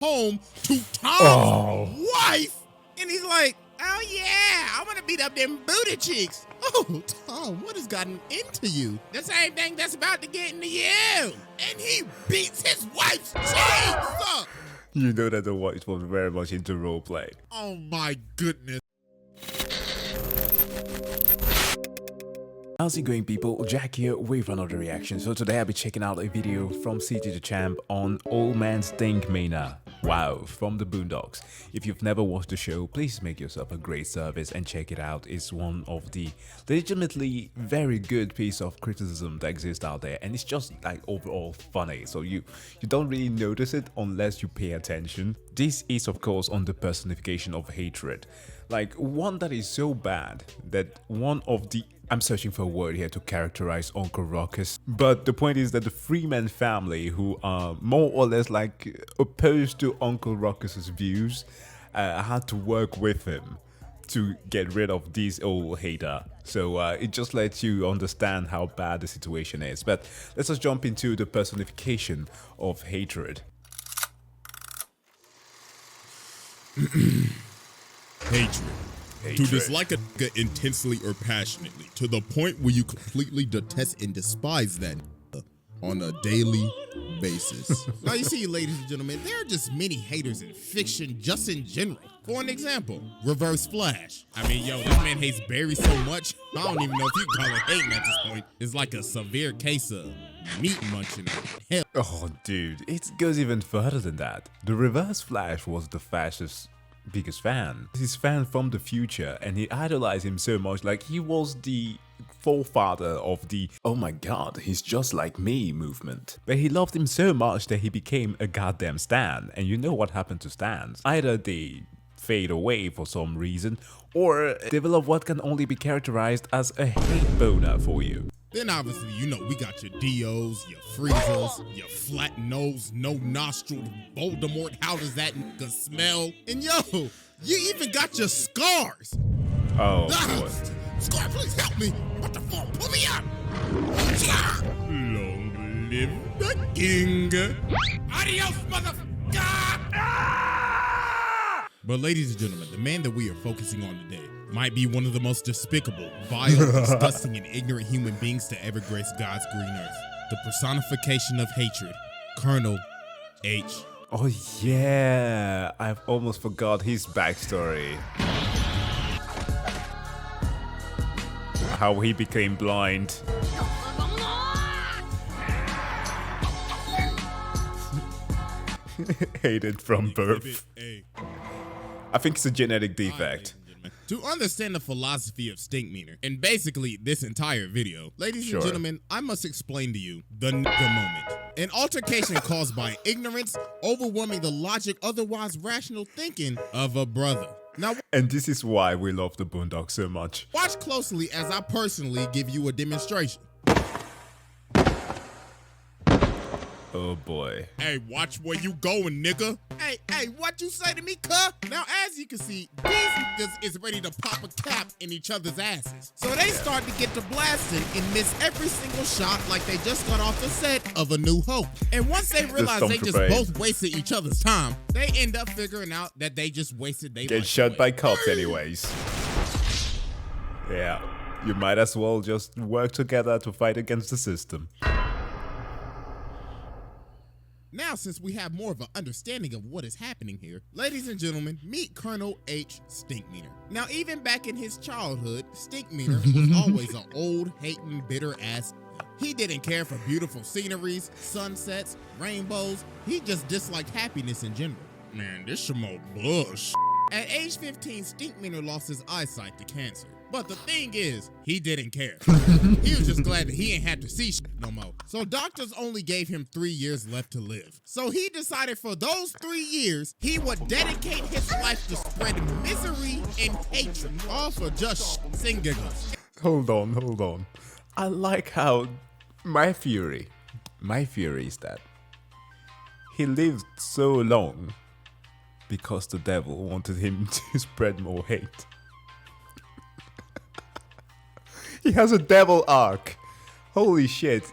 home to Tom's wife, and he's like, oh yeah, I want to beat up them booty cheeks. Oh, Tom, what has gotten into you? The same thing that's about to get into you. And he beats his wife's cheeks up. You know that the wife was very much into roleplay. Oh my goodness. How's it going, people? Jack here with another reaction. So today I'll be checking out a video from CJ Dachamp on Old Man Stinkmeaner. Wow, from the Boondocks. If you've never watched the show, please make yourself a great service and check it out. It's one of the legitimately very good piece of criticism that exists out there, and it's just like overall funny. So you don't really notice it unless you pay attention. This is of course on the personification of hatred. Like one that is so bad that one of the I'm searching for a word here to characterize Uncle Ruckus. But the point is that the Freeman family, who are more or less like opposed to Uncle Ruckus's views, had to work with him to get rid of this old hater. So it just lets you understand how bad the situation is. But let's just jump into the personification of hatred. Hatred. To dislike a nigga intensely or passionately, to the point where you completely detest and despise that nigga on a daily basis. Now you see, ladies and gentlemen, there are just many haters in fiction just in general. For an example, Reverse Flash. I mean, yo, this man hates Barry so much, I don't even know if you can call it hating at this point. It's like a severe case of meat munching. Hell. Oh, dude, it goes even further than that. The Reverse Flash was the Flash's biggest fan. He's fan from the future, and he idolized him so much, like he was the forefather of the "oh my god, he's just like me" movement. But he loved him so much that he became a goddamn stan, and you know what happened to stans. Either they fade away for some reason, or develop what can only be characterized as a hate boner for you. Then obviously, you know, we got your Dios, your Friezas, your flat nose, no nostril, Voldemort, how does that nigga smell? And yo, you even got your scars. Oh, boy. Scar, please help me. What the fuck? Pull me up. Long live the king. Adios, motherfucker. But ladies and gentlemen, the man that we are focusing on today might be one of the most despicable, vile, disgusting, and ignorant human beings to ever grace God's green earth. The personification of hatred, Colonel H. Oh yeah, I've almost forgot his backstory. How he became blind. Hated from birth. I think it's a genetic defect. To understand the philosophy of Stinkmeaner, and basically this entire video, ladies and gentlemen, I must explain to you the nigga moment. An altercation caused by ignorance overwhelming the logic, otherwise rational thinking of a brother. Now, and this is why we love the Boondocks so much. Watch closely as I personally give you a demonstration. Oh boy. Hey, watch where you going, nigga. Hey, what you say to me, cuh? Now, as you can see, these niggas is ready to pop a cap in each other's asses. So they start to get to blasting and miss every single shot like they just got off the set of A New Hope. And once they realize they just both wasted each other's time, they end up figuring out that they just wasted their life. Get shot by cops anyways. Yeah, you might as well just work together to fight against the system. Now, since we have more of an understanding of what is happening here, ladies and gentlemen, meet Colonel H. Stinkmeaner. Now, even back in his childhood, Stinkmeaner was always an old, hating, bitter ass. He didn't care for beautiful sceneries, sunsets, rainbows. He just disliked happiness in general. Man, this shmo bush. At age 15, Stinkmeaner lost his eyesight to cancer. But the thing is, he didn't care. He was just glad that he ain't had to see shit no more. So doctors only gave him 3 years left to live. So he decided for those 3 years, he would dedicate his life to spread misery and hatred, all for just shits and giggles. Hold on. I like how my theory is that he lived so long because the devil wanted him to spread more hate. He has a devil arc. Holy shit.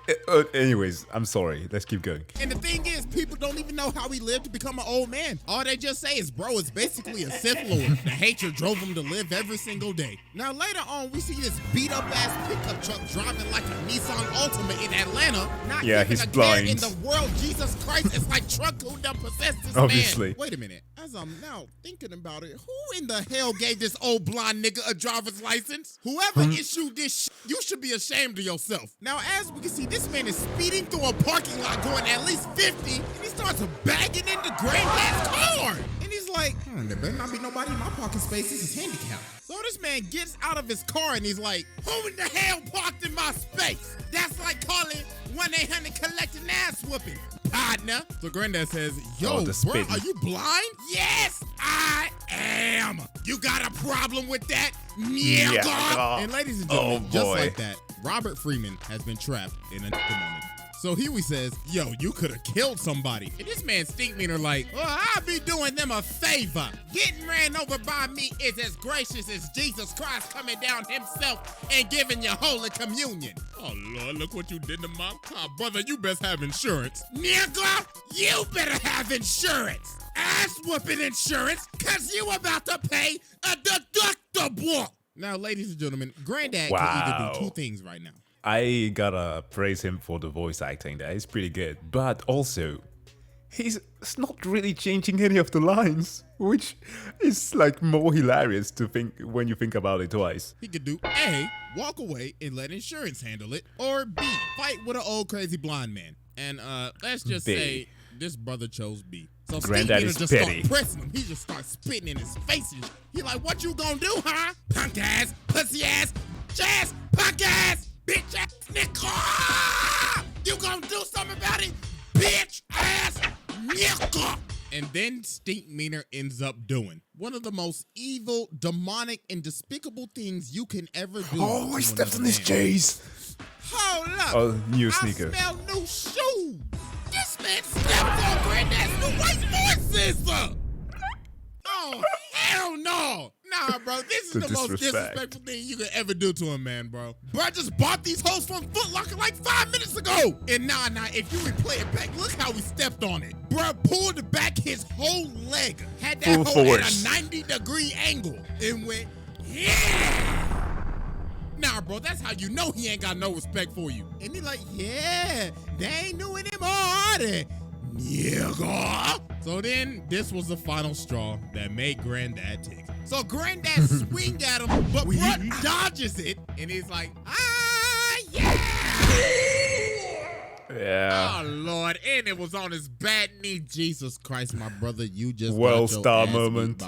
Anyways, I'm sorry. Let's keep going. And the thing is, people don't don't even know how he lived to become an old man. All they just say is, bro, it's basically a Sith Lord. The hatred drove him to live every single day. Now, later on, we see this beat-up-ass pickup truck driving like a Nissan Altima in Atlanta. Not he's even a blind. care in the world, Jesus Christ. It's like truck who done possessed this Obviously. man. Wait a minute. As I'm now thinking about it, who in the hell gave this old blonde nigga a driver's license? Whoever issued this shit, you should be ashamed of yourself. Now, as we can see, this man is speeding through a parking lot going at least 50, and he starts bagging into Granddad's car. And he's like, there better not be nobody in my parking space. This is handicapped. So this man gets out of his car and he's like, who in the hell parked in my space? That's like calling 1-800 collecting ass whooping, partner. So Granddad says, yo, bro, are you blind? Yes, I am. You got a problem with that, nigga? Yeah. And ladies and gentlemen, just like that, Robert Freeman has been trapped in a moment. So Huey says, yo, you could have killed somebody. And this man Stinkmeaner like, well, I'll be doing them a favor. Getting ran over by me is as gracious as Jesus Christ coming down himself and giving you Holy Communion. Oh, Lord, look what you did to my car. Brother, you best have insurance. Nigga, you better have insurance. Ass whooping insurance, because you about to pay a deductible. Now, ladies and gentlemen, Granddad can either do two things right now. I gotta praise him for the voice acting there. It's pretty good. But also, he's not really changing any of the lines, which is like more hilarious to think when you think about it twice. He could do A, walk away and let insurance handle it, or B, fight with an old crazy blind man. And let's just say this brother chose B. So Granddad is just petty. Start pressing him. He just starts spitting in his face. And he like, what you gonna do, huh? Punk ass, pussy ass, jazz, punk ass, bitch ass nigga! You gonna do something about it, bitch ass nigga! And then Stinkmeaner ends up doing one of the most evil, demonic, and despicable things you can ever do. Oh, he steps on his J's. Hold up. Oh, new sneaker. I smell new shoes. This man stepped on Granddad's new white voices. Oh, hell no. Nah, bro, this is the most disrespectful thing you could ever do to a man, bro. Bro, I just bought these hoes from Foot Locker like 5 minutes ago. And nah, if you replay it back, look how he stepped on it. Bro, pulled back his whole leg. Had that hoe at a 90-degree angle. And went, yeah. Nah, bro, that's how you know he ain't got no respect for you. And he like, yeah, they ain't doing him harder. Nigga. So then, this was the final straw that made Granddad tick. So Granddad swing at him, but bro dodges it, and he's like, yeah! Yeah. Oh, Lord, and it was on his bad knee. Jesus Christ, my brother, you just well-star moment.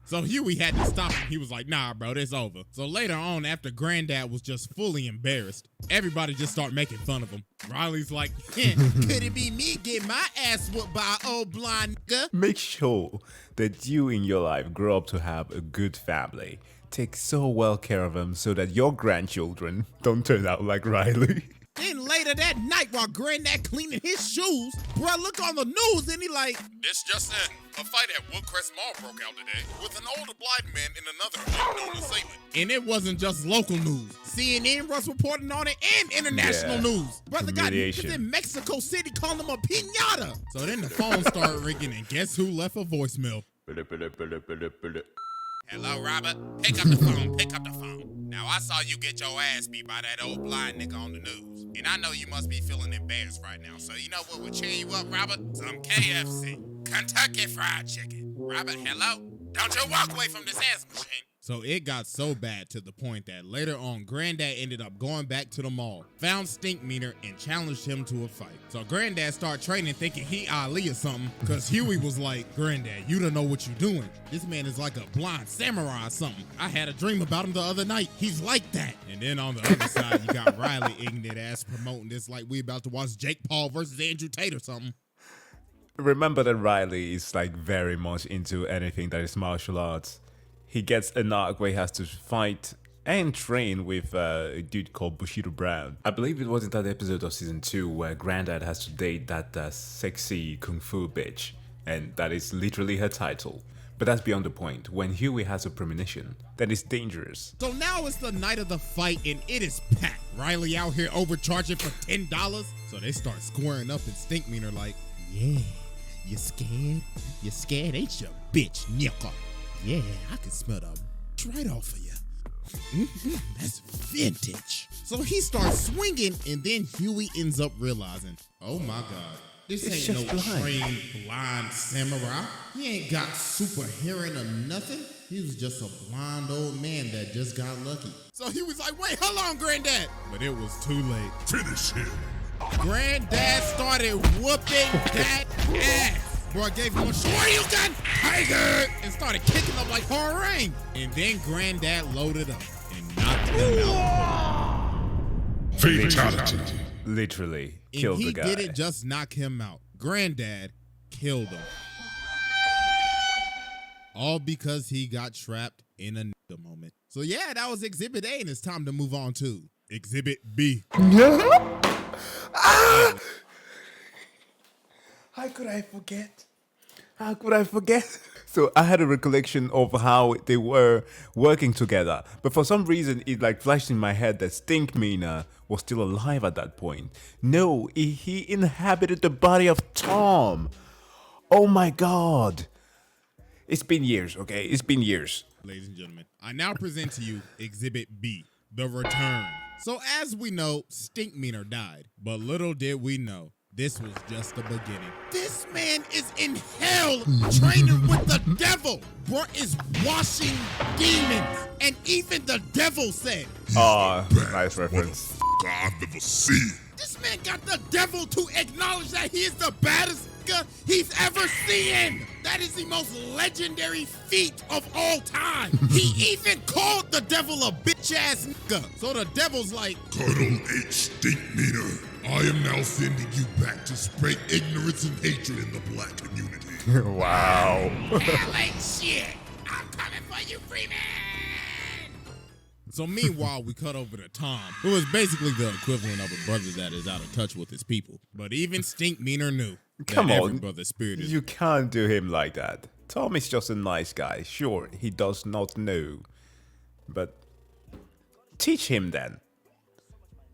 So Huey had to stop him. He was like, nah, bro, it's over. So later on, after Granddad was just fully embarrassed, everybody just started making fun of him. Riley's like, could it be me getting my ass whooped by an old blind nigga? Make sure that you in your life grow up to have a good family. Take so well care of them so that your grandchildren don't turn out like Riley. Then later that night, while Granddad cleaning his shoes, bro, look on the news and he like, this just in. A fight at Woodcrest Mall broke out today with an older blind man and another unknown assailant. And it wasn't just local news. CNN was reporting on it and international news. Brother got niggas in Mexico City calling him a piñata. So then the phone started ringing and guess who left a voicemail? Hello, Robert? Pick up the phone, pick up the phone. Now, I saw you get your ass beat by that old blind nigga on the news. And I know you must be feeling embarrassed right now. So you know what will cheer you up, Robert? Some KFC. Kentucky Fried Chicken. Robert, hello? Don't you walk away from this ass machine. So it got so bad to the point that later on, Granddad ended up going back to the mall, found Stinkmeaner, and challenged him to a fight. So Granddad started training thinking he Ali or something, because Huey was like, Granddad, you don't know what you're doing. This man is like a blind samurai or something. I had a dream about him the other night. He's like that. And then on the other side, you got Riley ignorant ass promoting this like we about to watch Jake Paul versus Andrew Tate or something. Remember that Riley is like very much into anything that is martial arts. He gets an arc where he has to fight and train with a dude called Bushido Brown. I believe it was in that episode of season 2 where Granddad has to date that sexy kung fu bitch, and that is literally her title. But that's beyond the point. When Huey has a premonition, that is dangerous. So now it's the night of the fight and it is packed. Riley out here overcharging for $10. So they start squaring up and Stinkmeaner like, Yeah, you scared? You scared, ain't you, bitch, nigga? Yeah, I can smell the right off of you. That's vintage. So he starts swinging, and then Huey ends up realizing, oh my God, this It's ain't no just blind. trained blind samurai. He ain't got super hearing or nothing. He was just a blind old man that just got lucky. So he was like, wait, hold on, Granddad. But it was too late. Finish him. Granddad started whooping that ass. Boy gave him a Shoryuken Tiger and started kicking him like Harain. And then Granddad loaded up and knocked him out. Fatality. Literally And killed he the guy. didn't just knock him out. Granddad killed him. All because he got trapped in a nigga moment. So yeah, that was Exhibit A, and it's time to move on to Exhibit B. How could I forget? How could I forget? So I had a recollection of how they were working together, but for some reason it like flashed in my head that Stinkmeaner was still alive at that point. No, he inhabited the body of Tom. Oh my God. It's been years, okay? It's been years. Ladies and gentlemen, I now present to you Exhibit B, The Return. So as we know, Stinkmeaner died, but little did we know, this was just the beginning. This man is in hell training with the devil. Bro is washing demons. And even the devil said, Nice reference. I've never seen. this man got the devil to acknowledge that he is the baddest nigga he's ever seen. That is the most legendary feat of all time. He even called the devil a bitch ass nigga. So the devil's like, Colonel H. Stinkmeaner, I am now sending you back to spread ignorance and hatred in the black community. Wow. hell ain't shit. I'm coming for you, Freeman. So meanwhile, we cut over to Tom, who is basically the equivalent of a brother that is out of touch with his people. But even Stinkmeaner knew Come that on. every brother's spirit is You can't do him like that. Tom is just a nice guy. Sure, he does not know. But teach him then.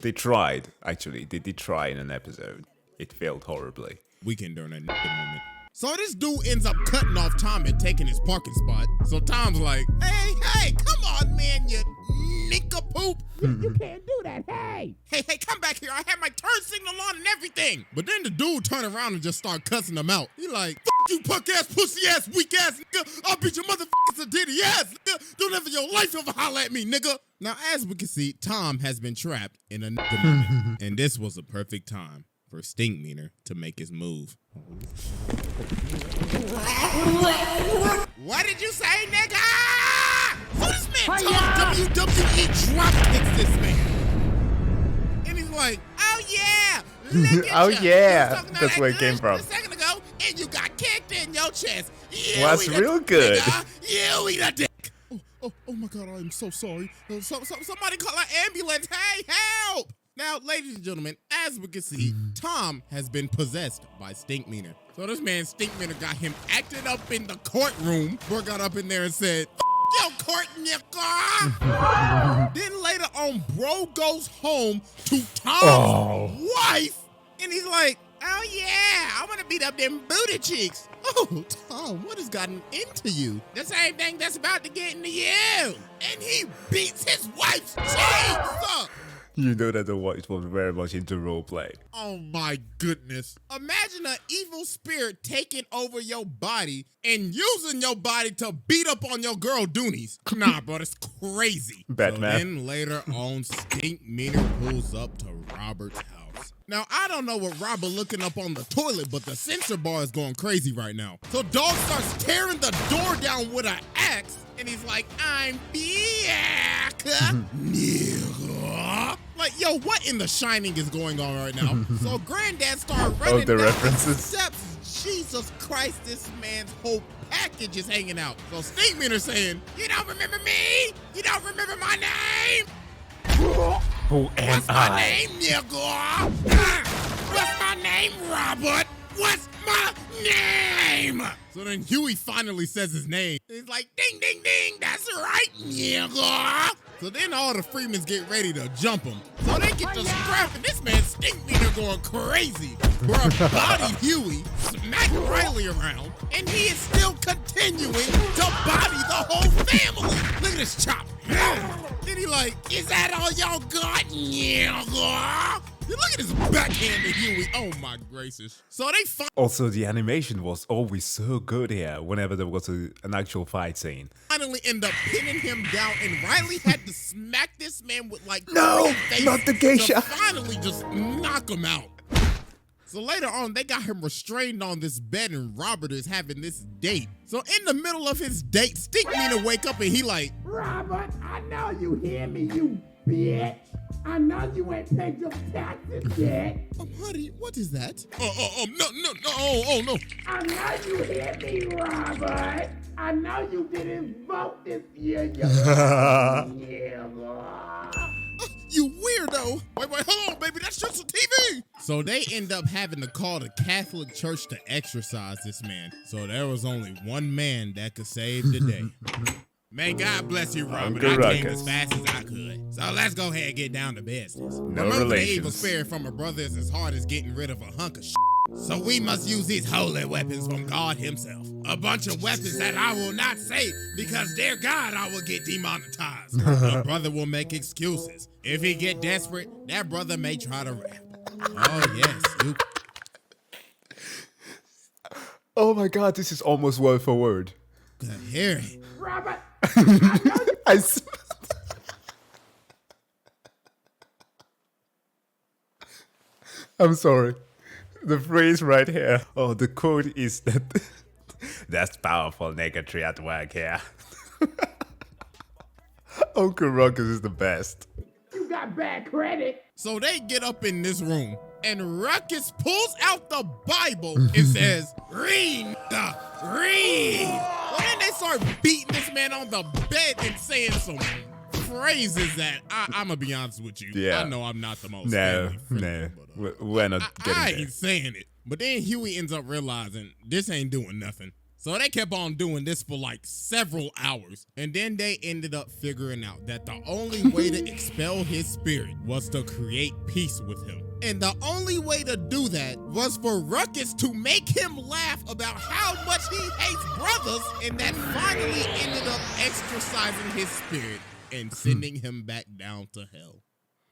They tried, actually. They did try in an episode. It failed horribly. weekend during that moment. So this dude ends up cutting off Tom and taking his parking spot. So Tom's like, hey, come on, man, you nincompoop. You can't do that, hey, come back here. I had my turn signal on and everything. But then the dude turned around and just started cussing him out. He like, fuck you, punk ass, pussy ass, weak ass nigga. I'll beat your motherfuckers to ditty ass, nigga. Don't ever your life ever holler at me, nigga. Now, as we can see, Tom has been trapped in a nigga moment. And this was a perfect time for Stinkmeaner to make his move. What did you say, nigga? So this man Tom WWE drop kicks this man. And he's like, oh yeah, look at Oh, ya. yeah. You was talking That's all where that it came good from. shit a second ago, and you got kicked in your chest. That's real good. You eat a dick. Oh my God, I am so sorry. Somebody call an ambulance. Hey, help! Now, ladies and gentlemen, as we can see, Tom has been possessed by Stinkmeaner. So this man Stinkmeaner got him acting up in the courtroom. Bro got up in there and said, yo, court nigga. Then later on, bro goes home to Tom's wife, and he's like, oh yeah, I want to beat up them booty cheeks. Oh, Tom, what has gotten into you? The same thing that's about to get into you. And he beats his wife's cheeks up. You know that the wife was very much into roleplay. Oh my goodness. Imagine an evil spirit taking over your body and using your body to beat up on your girl Doonies. Nah, bro, that's crazy. Batman. So then later on, Stinkmeaner pulls up to Robert's house. Now, I don't know what Robert looking up on the toilet, but the sensor bar is going crazy right now. So Dog starts tearing the door down with an axe, and he's like, I'm back, nigga. Like, yo, what in The Shining is going on right now? So Granddad started running the down references. the steps. Jesus Christ, this man's whole package is hanging out. So Stinkmeaner saying, you don't remember me? You don't remember my name? Who am What's my name, nigga? What's my name, Robert? What's my name? So then Huey finally says his name. He's like, ding, ding, ding, that's right, nigga. So then all the Freemans get ready to jump him. So they get to scrapping. This man Stink Meter going crazy. Bruh body Huey, smack Riley around, and he is still continuing to body the whole family. Look at this chop. Then he like, is that all y'all got? Yeah. Look at his backhand to Huey. Oh my gracious. So they Also, the animation was always so good here whenever there was an actual fight scene. finally end up pinning him down, and Riley had to smack this man with like No, three not the faces geisha. to finally just knock him out. So later on, they got him restrained on this bed, and Robert is having this date. So in the middle of his date, Stink Meter wake up and he like, Robert, I know you hear me, you bitch. I know you ain't paid your taxes yet. honey, what is that? No. I know you hear me, Robert. I know you didn't vote this year, you yeah, You weirdo. Wait, hold on, baby, that's just a TV. So they end up having to call the Catholic Church to exorcise this man. So there was only one man that could save the day. May God bless you, Robert. Uncle I came Ruckus. as fast as I could. So let's go ahead and get down to business. No Remember, the evil relations. spirit from a brother is as hard as getting rid of a hunk of shit. So we must use these holy weapons from God himself. A bunch of weapons that I will not say because dear God, I will get demonetized. The brother will make excuses. If he get desperate, that brother may try to rap. Oh yes, you. Oh my god, this is almost word for word. Good hearing. Robert, I s- I'm sorry. The phrase right here. Oh, the quote is that. That's powerful negatory at work here. Uncle Ruckus is the best. you got bad credit. So they get up in this room, and Ruckus pulls out the Bible and says, read, read. Well, then they start beating this man on the bed and saying some phrases that I'm going to be honest with you. Yeah. I know I'm not the most No, family friendly, no. but, We're not I getting there. ain't saying it. But then Huey ends up realizing this ain't doing nothing. So they kept on doing this for like several hours. And then they ended up figuring out that the only way to expel his spirit was to create peace with him. And the only way to do that was for Ruckus to make him laugh about how much he hates brothers. And that finally ended up exorcising his spirit and sending him back down to hell.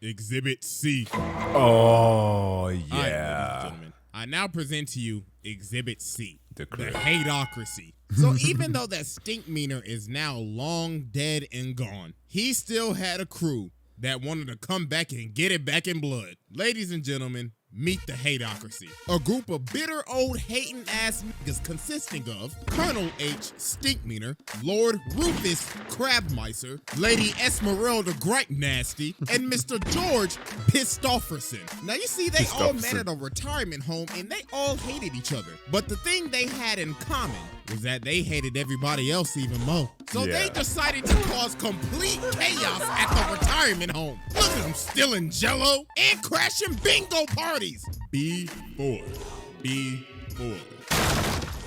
Exhibit C. Oh, All right, ladies and yeah. gentlemen, I now present to you Exhibit C, The the crew. Hateocracy. So even though that Stink Meter is now long dead and gone, he still had a crew that wanted to come back and get it back in blood. Ladies and gentlemen, meet the Hateocracy, a group of bitter old hating ass niggas consisting of Colonel H. Stinkmeaner, Lord Rufus Crabmicer, Lady Esmeralda Gripe Nasty, and Mr. George Pistofferson. Now you see, they all met at a retirement home and they all hated each other. But the thing they had in common was that they hated everybody else even more. So they Yeah. decided to cause complete chaos at the retirement home. Look at them stealing jello and crashing bingo parties. B4.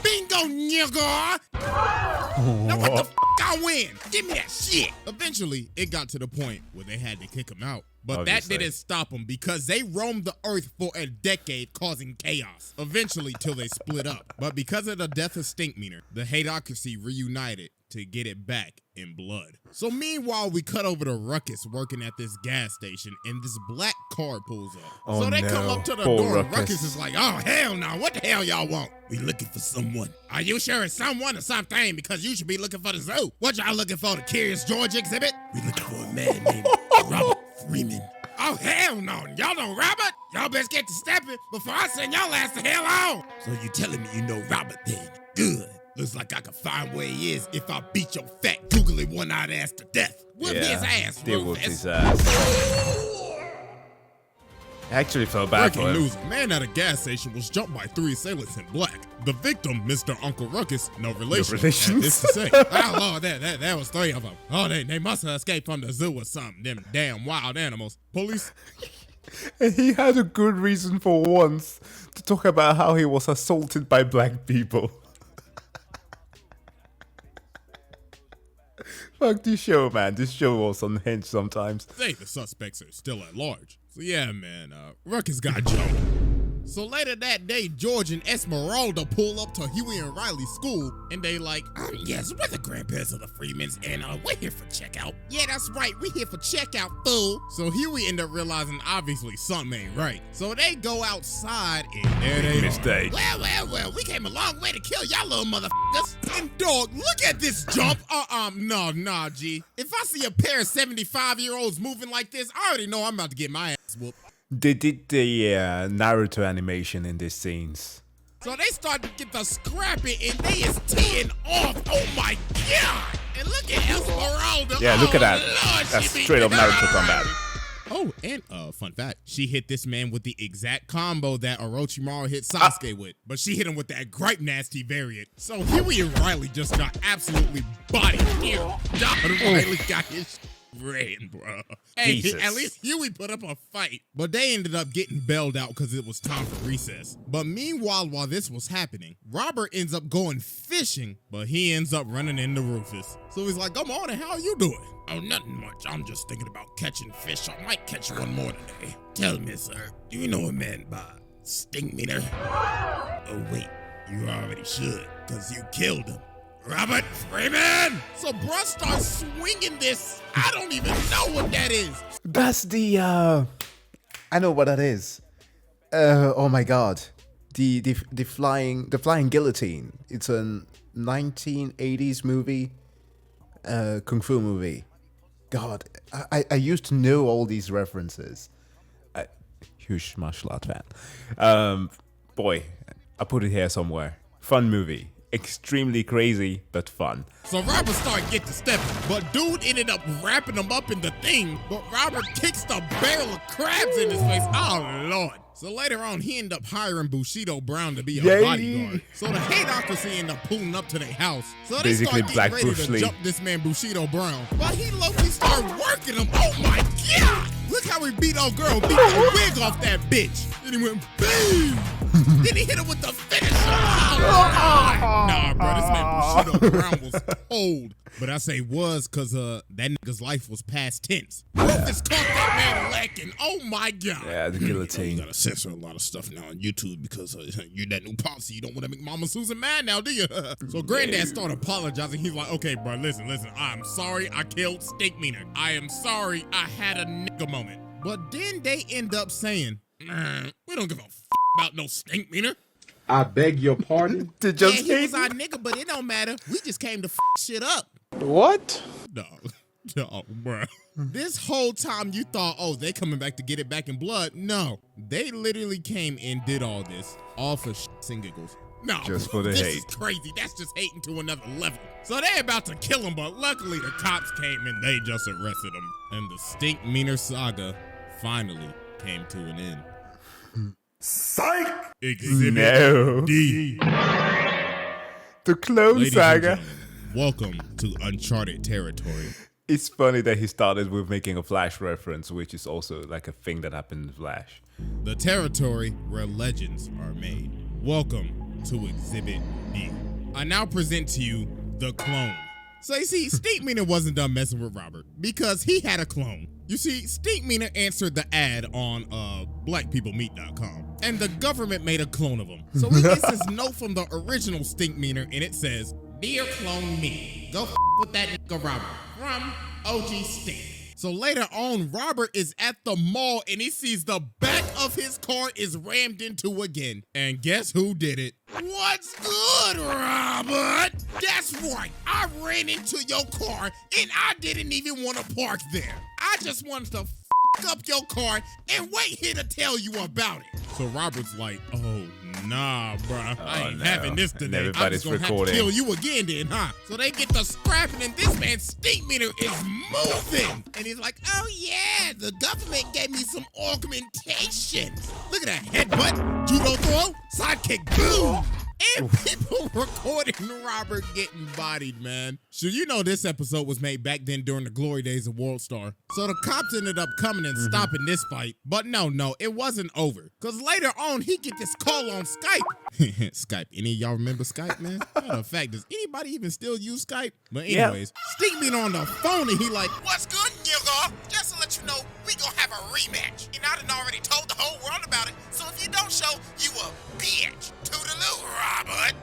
Bingo, nigga! Now what the f*** I win? Give me that shit! Eventually, it got to the point where they had to kick him out. But Obviously. that didn't stop them because they roamed the earth for a decade causing chaos. Eventually, till they split up. But because of the death of Stinkmeaner, the Hateocracy reunited to get it back in blood. So meanwhile, we cut over to Ruckus working at this gas station and this black car pulls up. Oh, so they come no. up to the Poor door and Ruckus. Ruckus is like, oh hell no, what the hell y'all want? We looking for someone. Are you sure it's someone or something? Because you should be looking for the zoo. What y'all looking for, the Curious George exhibit? We looking for a man named Robert Freeman. Oh hell no, y'all know Robert? Y'all best get to stepping before I send y'all ass the hell on. So you telling me you know Robert then? Good. Looks like I can find where he is if I beat your fat, googly one-eyed ass to death. Whip his ass, They whooped Rufus. his ass. I actually felt bad Breaking for him. news, a man at a gas station was jumped by 3 assailants in black. The victim, Mr. Uncle Ruckus, no relation. relations. Had this to say. Oh, Lord, there was 3 of them. Oh, they must have escaped from the zoo or something. Them damn wild animals. Police. And he had a good reason for once to talk about how he was assaulted by black people. Fuck this show, man. This show was unhinged sometimes. Say the suspects are still at large. So yeah, man, Ruckus got jumped. So later that day, George and Esmeralda pull up to Huey and Riley's school, and they like, Yes, we're the grandparents of the Freemans, and we're here for checkout. yeah, that's right, we here for checkout, fool. So Huey end up realizing obviously something ain't right. So they go outside, and there they are. Mistake. Well, we came a long way to kill y'all little motherfuckers. And dog, look at this jump. Nah, G. If I see a pair of 75-year-olds moving like this, I already know I'm about to get my ass whooped. They did the Naruto animation in these scenes. So they start to get the scrapping, and they is teeing off. Oh my God! And look at Esmeralda. Yeah, look at that. Lord, That's she beat straight up the Naruto hell out combat. of me. Oh, and fun fact, she hit this man with the exact combo that Orochimaru hit Sasuke with, but she hit him with that gripe nasty variant. So Huey and Riley just got absolutely bodied here. Riley got his ran, bro. Hey, Jesus. at least Huey put up a fight, but they ended up getting bailed out because it was time for recess. But meanwhile, while this was happening, Robert ends up going fishing, but he ends up running into Rufus. So he's like, "Come on, and how you doing?" Oh, nothing much. I'm just thinking about catching fish. I might catch one more today. Tell me, sir, do you know a man by stink meter? Oh, wait, you already should, because you killed him. Robert Freeman! So bruh starts swinging this. I don't even know what that is. That's the I know what that is. Oh my god. The flying guillotine. It's a 1980s movie. Kung Fu movie. God, I used to know all these references. Huge martial art fan. Boy, I put it here somewhere. Fun movie. Extremely crazy, but fun. So Robert started getting to stepping, but dude ended up wrapping him up in the thing, but Robert kicks the barrel of crabs in his face. Oh, Lord. So later on, he ended up hiring Bushido Brown to be a bodyguard. So the Hateocracy ended up pulling up to their house. So they Basically start Black getting ready Bruce to Lee. jump this man Bushido Brown. But he low-key started working him. Oh my God! Look how he beat old girl, beat the wig off that bitch. Then he went, boom! Then he hit him with the finisher. Oh, God. Nah, bro, this man Bushido Brown was cold. But I say was because that nigga's life was past tense. Rufus caught that man lacking. Oh my God. Yeah, the You guillotine. gotta censor a lot of stuff now on YouTube because you're that new policy. You don't want to make Mama Susan mad now, do you? So Granddad started apologizing. He's like, okay, bro, listen. I'm sorry I killed Stink Meaner. I am sorry I had a nigga moment. But then they end up saying, we don't give a about no Stink Meaner. I beg your pardon? The Yeah, jump he was our nigga, but it don't matter. We just came to shit up. What? No, bro. This whole time you thought, oh, they coming back to get it back in blood. No, they literally came and did all this, all for shits and giggles. No, Just for the this hate. is crazy. That's just hating to another level. So they about to kill him, but luckily the cops came and they just arrested him. And the Stink Meaner saga finally came to an end. Psych! Exhibit No. D. The Clone Ladies and Saga. gentlemen, welcome to uncharted territory. It's funny that he started with making a Flash reference, which is also like a thing that happened in Flash. The territory where legends are made. Welcome to Exhibit D. I now present to you the clone. So you see, Stink Meaner wasn't done messing with Robert because he had a clone. You see, Stink Meaner answered the ad on blackpeoplemeet.com, and the government made a clone of him. So he gets this note from the original Stink Meaner, and it says, "Dear clone me, go with that nigga Robert from OG Stink." So later on, Robert is at the mall and he sees the back of his car is rammed into again. And guess who did it? What's good, Robert? That's right. I ran into your car and I didn't even want to park there. I just wanted to up your car and wait here to tell you about it. So Robert's like, oh, nah, bruh. I ain't no. having this And today. I'm everybody's just gonna recording. have to kill you again then, huh? So they get the scrapping and this man's Stink Meaner is moving. And he's like, oh yeah, the government gave me some augmentation. Look at that headbutt, judo throw, sidekick, boom. and people recording Robert getting bodied, man. So you know this episode was made back then during the glory days of World Star. So the cops ended up coming and stopping this fight. But no, it wasn't over. Because later on, he get this call on Skype. Skype. Any of y'all remember Skype, man? Matter of fact, does anybody even still use Skype? But anyways, Stink being on the phone and he like, What's good, nigga? Just to let you know, we gonna have a rematch. And I done already told the whole world about it, so if you don't show, you a bitch. Toodaloo, Robert.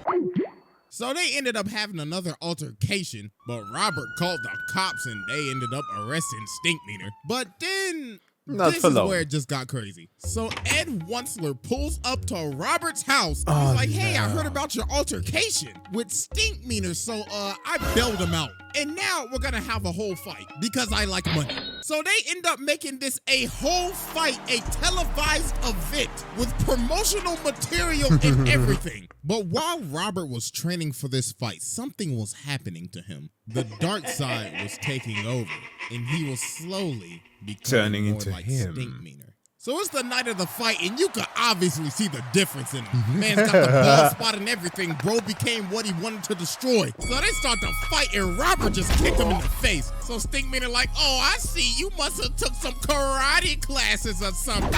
So they ended up having another altercation, but Robert called the cops and they ended up arresting Stink Meaner. But then Not this for is long. where it just got crazy. So Ed Wunsler pulls up to Robert's house. He's like, hey, I heard about your altercation with Stink Meaner, so I bailed him out. And now we're gonna have a whole fight because I like money. So they end up making this a whole fight, a televised event with promotional material and everything. But while Robert was training for this fight, something was happening to him. The dark side was taking over, and he was slowly becoming Turning more into like him. Stink Meaner. So it's the night of the fight, and you could obviously see the difference in him. Man's got the ball spot and everything. Bro became what he wanted to destroy. So they start to fight, and Robert just kicked him in the face. So Stink Meaner like, oh, I see. You must have took some karate classes or something.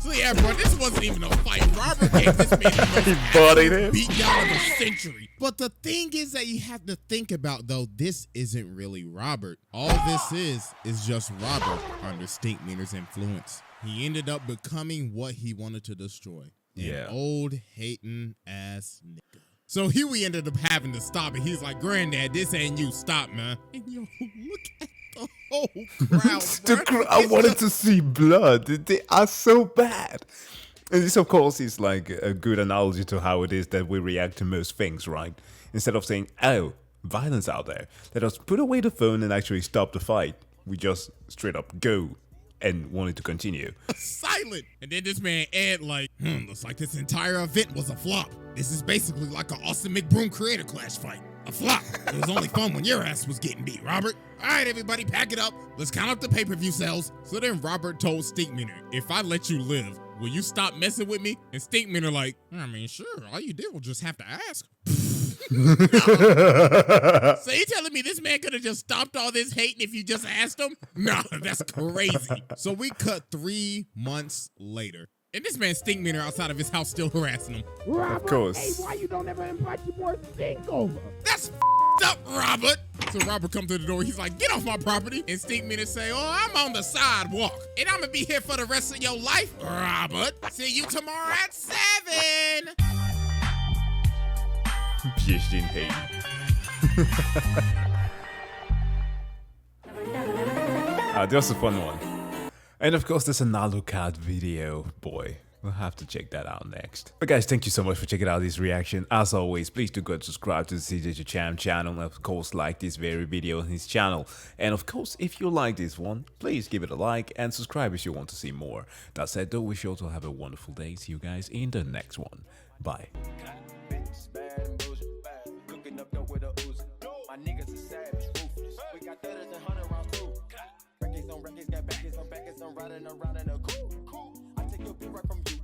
So yeah, bro, this wasn't even a fight. Robert gave this man the most bodied him. beat down of the century. But the thing is that you have to think about, though, this isn't really Robert. All this is just Robert under Stink Meaner's influence. He ended up becoming what he wanted to destroy. Yeah. An old hating ass nigga. So Huey ended up having to stop it. He's like, Granddad, this ain't you. Stop, man. And yo, look at the whole crowd. I wanted to see blood. They are so bad. And this, of course, is like a good analogy to how it is that we react to most things, right? Instead of saying, oh, violence out there, let us put away the phone and actually stop the fight. We just straight up go and wanted to continue. Silent. And then this man Ed like, looks like this entire event was a flop. This is basically like an Austin McBroom creator clash fight. A flop. It was only fun when your ass was getting beat, Robert. All right, everybody, pack it up. Let's count up the pay-per-view sales. So then Robert told Stink Meaner, if I let you live, will you stop messing with me? And Stink Meaner like, I mean, sure. All you did was just have to ask. So you telling me this man could have just stopped all this hating if you just asked him? No, that's crazy. So we cut 3 months later. And this man Stink Meaner outside of his house still harassing him. Robert, course. hey, why you don't ever invite your boy Stink over? That's up, Robert. So Robert come to the door. He's like, get off my property. And Stink Meaner say, oh, I'm on the sidewalk. And I'm going to be here for the rest of your life, Robert. See you tomorrow at 7. Piège hate. That was a fun one. And of course, there's an Alucard video. Boy, we'll have to check that out next. But guys, thank you so much for checking out this reaction. As always, please do go and subscribe to the CJ Dachamp channel. And of course, like this very video on his channel. And of course, if you like this one, please give it a like and subscribe if you want to see more. That said, though, wish you all to have a wonderful day. See you guys in the next one. Bye. My niggas are savage, ruthless. We got 30s and 100 rounds too. Records on records, got backers on backers. I'm riding around in a coupe. I take your beat right from you.